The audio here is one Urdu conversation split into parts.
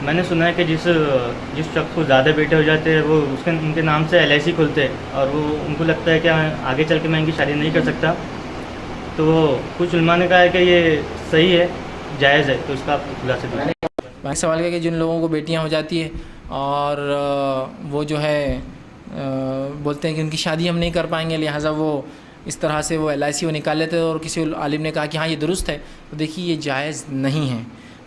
میں نے سنا ہے کہ جس شخص کو زیادہ بیٹے ہو جاتے ہیں وہ ان کے نام سے LIC کھلتے ہیں، اور وہ ان کو لگتا ہے کہ آگے چل کے میں ان کی شادی نہیں کر سکتا، تو کچھ علماء نے کہا ہے کہ یہ صحیح ہے، جائز ہے، تو اس کا آپ خلاصہ دیں۔ میں سوال کیا کہ جن لوگوں کو بیٹیاں ہو جاتی ہیں اور وہ جو ہے بولتے ہیں کہ ان کی شادی ہم نہیں کر پائیں گے، لہٰذا وہ اس طرح سے وہ LIC وہ نکال لیتے، اور کسی عالم نے کہا کہ ہاں یہ درست ہے، تو دیکھیے یہ جائز نہیں ہے۔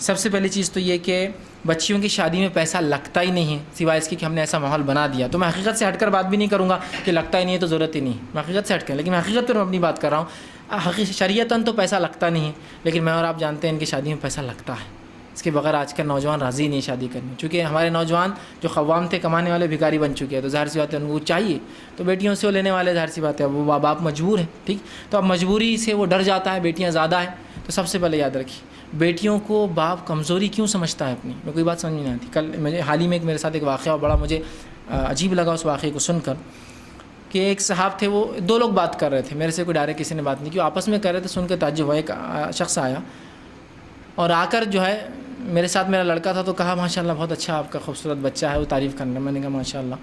سب سے پہلی چیز تو یہ کہ بچیوں کی شادی میں پیسہ لگتا ہی نہیں ہے، سوائے اس کے کہ ہم نے ایسا ماحول بنا دیا۔ تو میں حقیقت سے ہٹ کر بات بھی نہیں کروں گا کہ لگتا ہی نہیں ہے تو ضرورت ہی نہیں، میں حقیقت سے ہٹ کر، لیکن میں حقیقت پر اپنی بات کر رہا ہوں۔ شریعتاً تو پیسہ لگتا نہیں ہے، لیکن میں اور آپ جانتے ہیں ان کی شادی میں پیسہ لگتا ہے، اس کے بغیر آج کل نوجوان راضی نہیں شادی کرنے، چونکہ ہمارے نوجوان جو خوام تھے کمانے والے بھکاری بن چکے ہیں، تو ظاہر سی بات ہے ان کو چاہیے، تو بیٹیوں سے وہ لینے والے ظاہر سی بات ہے وہ باپ مجبور ہے، ٹھیک، تو اب مجبوری سے وہ ڈر جاتا ہے، بیٹیاں زیادہ ہیں، تو سب سے پہلے یاد رکھیے بیٹیوں کو باپ کمزوری کیوں سمجھتا ہے اپنی، میں کوئی بات سمجھ نہیں آتی۔ کل مجھے حال ہی میں میرے ساتھ ایک واقعہ بڑا مجھے عجیب لگا اس واقعے کو سن کر، کہ ایک صاحب تھے، وہ دو لوگ بات کر رہے تھے، میرے سے کوئی ڈائریکٹ کسی نے بات نہیں کی، آپس میں کر رہے تھے، سن کے تعجب ہوا، ایک شخص آیا اور آ کر جو ہے میرے ساتھ میرا لڑکا تھا، تو کہا ماشاءاللہ بہت اچھا آپ کا خوبصورت بچہ ہے، وہ تعریف کرنا، میں نے کہا ماشاءاللہ،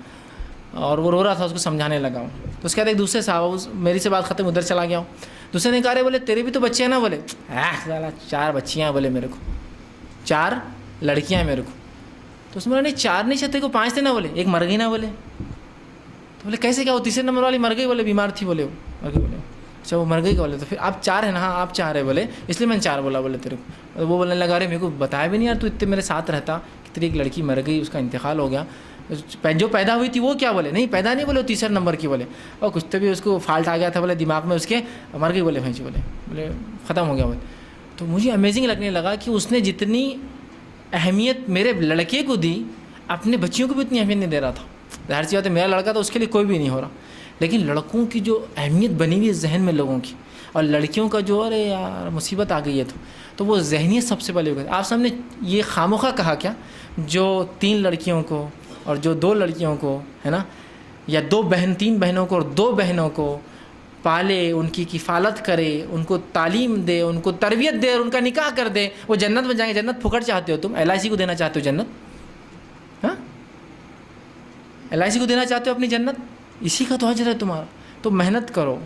اور وہ رو رہا تھا، اس کو سمجھانے لگا ہوں، تو اس کے بعد ایک دوسرے صاحب میری سے بات ختم ادھر چلا گیا ہوں، دوسرے نے کہا رہے بولے تیرے بھی تو بچے ہیں نا، بولے 4 بچیاں ہیں، بولے میرے کو 4 لڑکیاں ہیں میرے کو، تو اس میں نہیں 4 نہیں چاہتے کو 5 تھے نا، بولے ایک مر گئی نا، بولے تو بولے کیسے کیا، وہ تیسرے نمبر والی مر گئی، بولے بیمار تھی، بولے وہ مر گئی، بولے اچھا وہ مر گئی، بولے تو پھر آپ 4 ہیں نا، ہاں آپ 4 ہیں، بولے اس لیے میں نے 4 بولا، بولے تیرے کو، وہ بولنے لگا رہے میرے کو بتایا بھی نہیں یار، تو اتنے میرے ساتھ رہتا کہ تیری ایک لڑکی مر گئی، اس کا انتقال ہو گیا، جو پیدا ہوئی تھی وہ کیا، بولے نہیں پیدا نہیں، بولے وہ تیسرے نمبر کی، بولے اور کچھ تو بھی اس کو فالٹ آ گیا تھا، بولے دماغ میں اس کے، مر گئی، بولے بھائی، بولے ختم ہو گیا، بولے تو مجھے امیزنگ لگنے لگا کہ اس نے جتنی اہمیت میرے لڑکے کو دی، اپنے بچیوں کو بھی اتنی اہمیت نہیں دے رہا تھا، ظاہر سی بات ہے میرا لڑکا تو اس کے لیے کوئی بھی نہیں ہو رہا، لیکن لڑکوں کی جو اہمیت بنی ہوئی ہے ذہن میں لوگوں کی، اور لڑکیوں کا جو ارے یار مصیبت آ گئی ہے، تو وہ ذہنیت سب سے پہلے ہوگی۔ آپ سب نے یہ خامخواہ کہا کیا جو 3 لڑکیوں کو اور جو 2 لڑکیوں کو ہے نا، یا 3 بہنوں کو اور 2 بہنوں کو پالے، ان کی کفالت کرے، ان کو تعلیم دے، ان کو تربیت دے اور ان کا نکاح کر دے، وہ جنت میں جائیں گے۔ جنت پھکٹ چاہتے ہو تم؟ LIC کو دینا چاہتے ہو جنت؟ ہاں LIC کو دینا چاہتے ہو اپنی جنت؟ اسی کا تو اجر ہے تمہارا، تو محنت کرو،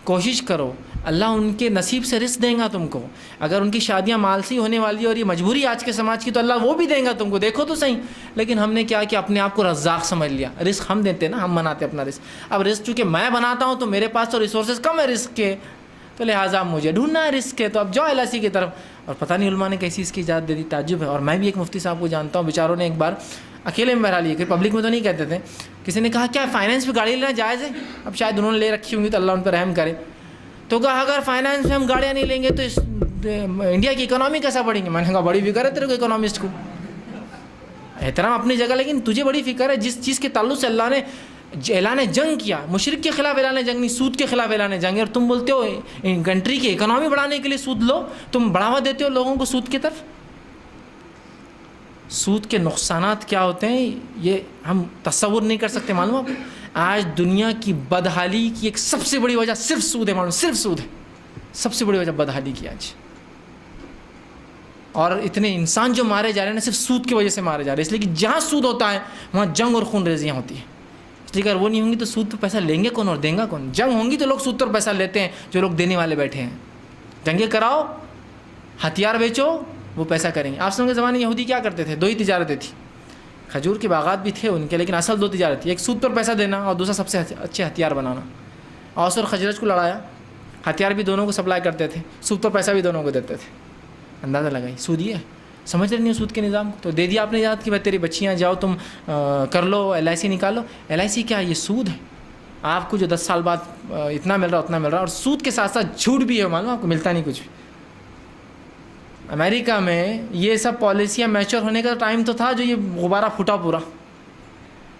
کوشش کرو، اللہ ان کے نصیب سے رزق دیں گا تم کو۔ اگر ان کی شادیاں مال سے ہونے والی اور یہ مجبوری آج کے سماج کی، تو اللہ وہ بھی دیں گا تم کو، دیکھو تو صحیح۔ لیکن ہم نے کیا کہ اپنے آپ کو رزاق سمجھ لیا، رزق ہم دیتے نا، ہم بناتے اپنا رزق۔ اب رزق چونکہ میں بناتا ہوں تو میرے پاس تو ریسورسز کم ہے رزق کے، تو لہٰذا مجھے ڈھونڈنا ہے رزق کے، تو اب جاؤ LIC کی طرف۔ اور پتہ نہیں علماء نے کیسی اس کی اجازت دے دی، تعجب ہے۔ اور میں بھی ایک مفتی صاحب کو جانتا ہوں، بیچاروں نے ایک بار اکیلے میں بہرحال، یہ پبلک میں تو نہیں کہتے تھے، کسی نے کہا کیا فائنینس پہ گاڑی لینا جائز ہے؟ اب شاید انہوں نے لے رکھی ہوں گی تو اللہ ان پہ رحم کرے، تو کہا اگر فائنینس میں ہم گاڑیاں نہیں لیں گے تو انڈیا کی اکنامی کیسا بڑھیں گے؟ میں نے کہا بڑی فکر ہے تیرے کو اکنامسٹ کو، احترام اپنی جگہ، لیکن تجھے بڑی فکر ہے جس چیز کے تعلق سے اللہ نے اعلان جنگ کیا، مشرک کے خلاف اعلان جنگ نہیں، سود کے خلاف اعلان جنگ ہے، اور تم بولتے ہو کنٹری کی اکنامی بڑھانے کے لیے سود لو، تم بڑھاوا دیتے ہو لوگوں کو سود کی طرف۔ سود کے نقصانات کیا ہوتے ہیں یہ ہم تصور نہیں کر سکتے، معلوم آپ؟ آج دنیا کی بدحالی کی ایک سب سے بڑی وجہ صرف سود ہے، معلوم؟ صرف سود ہے سب سے بڑی وجہ بدحالی کی آج، اور اتنے انسان جو مارے جا رہے ہیں صرف سود کی وجہ سے مارے جا رہے ہیں، اس لیے کہ جہاں سود ہوتا ہے وہاں جنگ اور خون ریزیاں ہوتی ہیں، اس لیے کہ اگر وہ نہیں ہوں گی تو سود پہ پیسہ لیں گے کون اور دیں گا کون؟ جنگ ہوں گی تو لوگ سود پر پیسہ لیتے ہیں، جو لوگ دینے والے بیٹھے ہیں، جنگیں کراؤ، ہتھیار بیچو، وہ پیسہ کریں گے۔ آپ سب کے زمانے میں یہودی کیا کرتے تھے؟ 2 ہی تجارتیں تھی، کھجور کے باغات بھی تھے ان کے، لیکن اصل 2 تجارت تھی، ایک سود پر پیسہ دینا اور دوسرا سب سے اچھے ہتھیار بنانا۔ اوس اور خزرج کو لڑایا، ہتھیار بھی دونوں کو سپلائی کرتے تھے، سود پر پیسہ بھی دونوں کو دیتے تھے، اندازہ لگائی سود یہ ہے، سمجھ رہے نہیں ہو سود کے نظام کو؟ تو دے دیا آپ نے یاد کہ بھائی تیری بچیاں جاؤ تم کر لو LIC نکالو۔ LIC کیا؟ یہ سود ہے، آپ کو جو 10 سال بعد اتنا مل رہا اتنا مل رہا، اور سود کے ساتھ ساتھ جھوٹ بھی ہے، معلوم آپ کو ملتا نہیں کچھ بھی۔ امریکہ میں یہ سب پالیسیاں میچور ہونے کا ٹائم تو تھا جو یہ غبارہ پھوٹا پورا،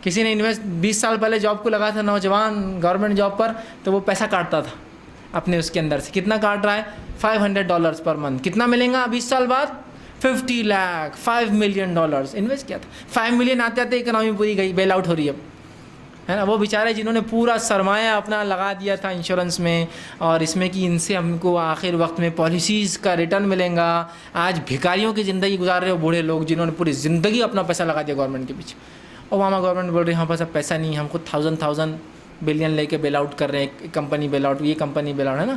کسی نے 20 سال پہلے جاب کو لگا تھا نوجوان گورنمنٹ جاب پر، تو وہ پیسہ کاٹتا تھا اپنے اس کے اندر سے، کتنا کاٹ رہا ہے؟ $500 پر منتھ، کتنا ملیں گا 20 سال بعد؟ 50 لاکھ، $5 ملین انویسٹ کیا تھا، 5 ملین آتے آتے اکنامی پوری گئی، بیل آؤٹ ہو رہی ہے اب، ہے نا. وہ بیچارے جنہوں نے پورا سرمایہ اپنا لگا دیا تھا انشورنس میں, اور اس میں کہ ان سے ہم کو آخر وقت میں پالیسیز کا ریٹرن ملیں گا. آج بھکاریوں کی زندگی گزار رہے ہو بوڑھے لوگ جنہوں نے پوری زندگی اپنا پیسہ لگا دیا گورنمنٹ کے پیچھے. اوباما گورنمنٹ بول رہی ہے ہمارے پاس اب پیسہ نہیں, ہم خود 1000 بلین لے کے بیل آؤٹ کر رہے ہیں, کمپنی بیل آؤٹ, یہ کمپنی بیل آؤٹ, ہے نا.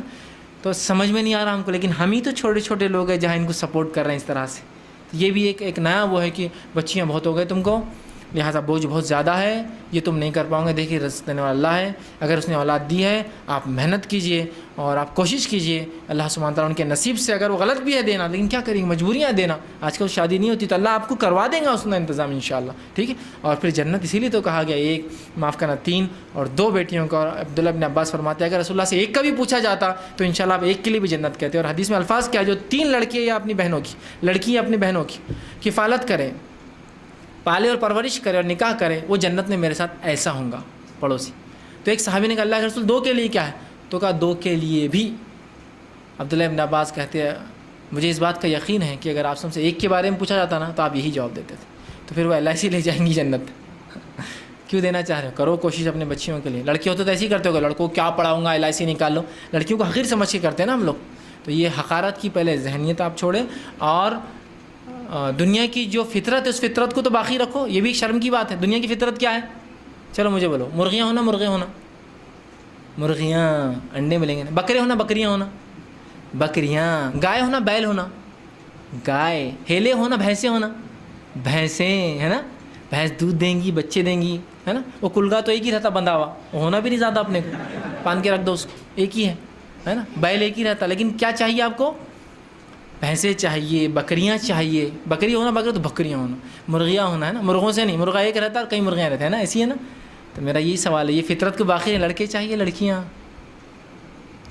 تو سمجھ میں نہیں آ رہا ہم کو, لیکن ہم ہی تو چھوٹے چھوٹے لوگ ہیں جہاں ان کو سپورٹ کر رہے ہیں اس طرح سے. یہ بھی ایک نیا وہ ہے کہ بچیاں بہت ہو گئے تم کو, لہٰذا بوجھ بہت زیادہ ہے, یہ تم نہیں کر پاؤ گے. دیکھیے رزق دینے والا اللہ ہے, اگر اس نے اولاد دی ہے آپ محنت کیجئے اور آپ کوشش کیجئے. اللہ سبحانہ تعالیٰ ان کے نصیب سے, اگر وہ غلط بھی ہے دینا, لیکن کیا کریں گے, مجبوریاں دینا. آج کل شادی نہیں ہوتی تو اللہ آپ کو کروا دے گا اس کا انتظام انشاءاللہ, ٹھیک ہے. اور پھر جنت اسی لیے تو کہا گیا 1 معاف کرنا 3 اور 2 بیٹیوں کا. اور عبداللہ بن عباس فرماتے ہیں اگر رسول اللہ سے 1 کا بھی پوچھا جاتا تو انشاءاللہ آپ 1 کے لیے بھی جنت کہتے. اور حدیث میں الفاظ کیا, جو 3 لڑکے یا اپنی بہنوں کی, لڑکی یا اپنی بہنوں کی کفالت کریں, پالے اور پرورش کرے اور نکاح کرے, وہ جنت میں میرے ساتھ ایسا ہوں گا پڑوسی. تو ایک صحابی نے کہا اللہ کے رسول 2 کے لیے کیا ہے, تو کہا 2 کے لیے بھی. عبداللہ ابن عباس کہتے ہیں مجھے اس بات کا یقین ہے کہ اگر آپ سے 1 کے بارے میں پوچھا جاتا نا تو آپ یہی جواب دیتے تھے. تو پھر وہ LIC لے جائیں گی جنت. کیوں دینا چاہ رہے ہو, کرو کوشش اپنے بچیوں کے لیے. لڑکی ہوتے تو ایسے ہی کرتے ہو, لڑکوں کیا پڑھاؤں گا LIC نکال لو. لڑکیوں کو حقیر سمجھ کے کرتے ہیں نا ہم لوگ. تو یہ حقارت کی پہلے ذہنیت آپ چھوڑیں, اور دنیا کی جو فطرت ہے اس فطرت کو تو باقی رکھو. یہ بھی ایک شرم کی بات ہے. دنیا کی فطرت کیا ہے, چلو مجھے بولو, مرغیاں ہونا, مرغے ہونا, مرغیاں انڈے ملیں گے. بکرے ہونا, بکریاں ہونا, بکریاں. گائے ہونا, بیل ہونا, گائے. ہیلے ہونا, بھینسیں ہونا, بھینسیں, ہے نا. بھینس دودھ دیں گی, بچے دیں گی, ہے نا. وہ کلگا تو ایک ہی رہتا بندھا ہوا, وہ ہونا بھی نہیں زیادہ اپنے کو, باندھ کے رکھ دو اس کو, ایک ہی ہے نا. بیل ایک ہی رہتا, لیکن کیا چاہیے آپ کو, بھینسیں چاہیے, بکریاں چاہیے. بکری ہونا, بکرے تو بکریاں ہونا. مرغیاں ہونا, ہے نا. مرغوں سے نہیں, مرغا ایک رہتا اور کئی مرغیاں رہتے ہیں نا, ایسی ہے نا. تو میرا یہی سوال ہے, یہ فطرت کو باقی ہے, لڑکے چاہیے, لڑکیاں.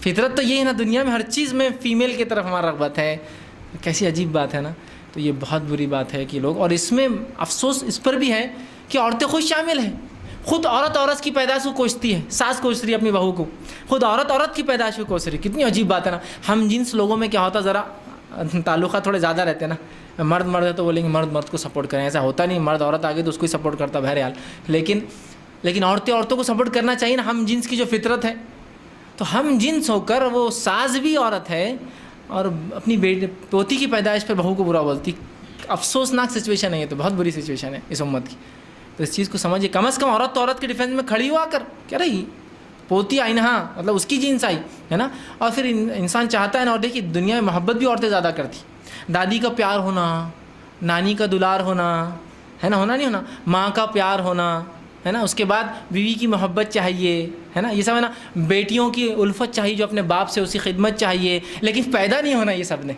فطرت تو یہ ہے نا, دنیا میں ہر چیز میں فیمیل کی طرف ہمارا رغبت ہے. کیسی عجیب بات ہے نا. تو یہ بہت بری بات ہے کہ لوگ, اور اس میں افسوس اس پر بھی ہے کہ عورتیں خود شامل ہیں. خود عورت کی پیدائش کو کوستی ہے, ساس کوس رہی ہے اپنی بہو کو, خود عورت کی پیدائش کو کوس رہی ہے. کتنی عجیب بات ہے نا. ہم جنس لوگوں میں کیا ہوتا, ذرا تعلقات تھوڑے زیادہ رہتے ہیں نا. مرد ہے تو بولیں گے مرد کو سپورٹ کریں, ایسا ہوتا نہیں. مرد عورت آگے تو اس کو ہی سپورٹ کرتا بہرحال. لیکن عورتوں کو سپورٹ کرنا چاہیے نا. ہم جنس کی جو فطرت ہے, تو ہم جنس ہو کر وہ ساز بھی عورت ہے اور اپنی پوتی کی پیدائش پر بہو کو برا بولتی. افسوسناک سچویشن ہے یہ, تو بہت بری سچویشن ہے اس امت کی. تو اس چیز کو سمجھیے, کم از کم عورت کے ڈیفینس میں کھڑی ہوا کر کیا رہی, پوتی آئی نا, ہاں مطلب اس کی جنس آئی, ہے نا. اور پھر انسان چاہتا ہے نا, اور دیکھیے دنیا میں محبت بھی عورتیں زیادہ کرتی. دادی کا پیار ہونا, نانی کا دلار ہونا, ہے نا, ہونا نہیں ہونا, ماں کا پیار ہونا, ہے نا. اس کے بعد بیوی کی محبت چاہیے, ہے نا, یہ سب ہے نا. بیٹیوں کی الفت چاہیے جو اپنے باپ سے اس کی خدمت چاہیے, لیکن پیدا نہیں ہونا یہ سب نے.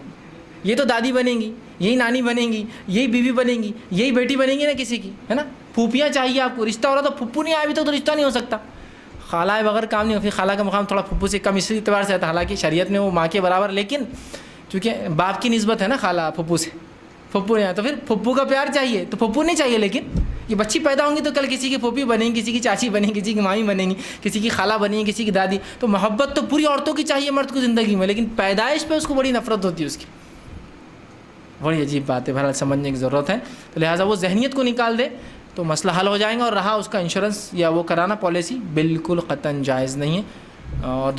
یہ تو دادی بنیں گی, یہی نانی بنیں گی, یہی بیوی بنیں گی, یہی بیٹی بنیں گی نا کسی کی, ہے نا. پھوپھیاں چاہیے آپ کو. رشتہ ہو رہا تو پھپھو نہیں آئے ابھی تک تو رشتہ نہیں ہو سکتا. خالہ بغیر کام نہیں ہو. پھر خالہ کا مقام تھوڑا پھپھو سے کم اس اعتبار سے آتا, حالانکہ شریعت میں وہ ماں کے برابر, لیکن چونکہ باپ کی نسبت ہے نا خالہ پھپھو سے, پھپھو نہیں آیا تو پھر پھپھو کا پیار چاہیے. تو پھپھو نہیں چاہیے, لیکن یہ بچی پیدا ہوں گی تو کل کسی کی پھوپھی بنیں گی, کسی کی چاچی بنیں گی, کسی کی مامی بنیں گی, کسی کی خالہ بنیں گی, کسی کی دادی. تو محبت تو پوری عورتوں کی چاہیے مرد کو زندگی میں, لیکن پیدائش پہ اس کو بڑی نفرت ہوتی ہے اس کی. بڑی عجیب بات ہے, بہرحال سمجھنے کی ضرورت ہے. تو لہٰذا وہ ذہنیت کو نکال دے تو مسئلہ حل ہو جائے گا. اور رہا اس کا انشورنس یا وہ کرانا پالیسی, بالکل قطعاً جائز نہیں ہے. اور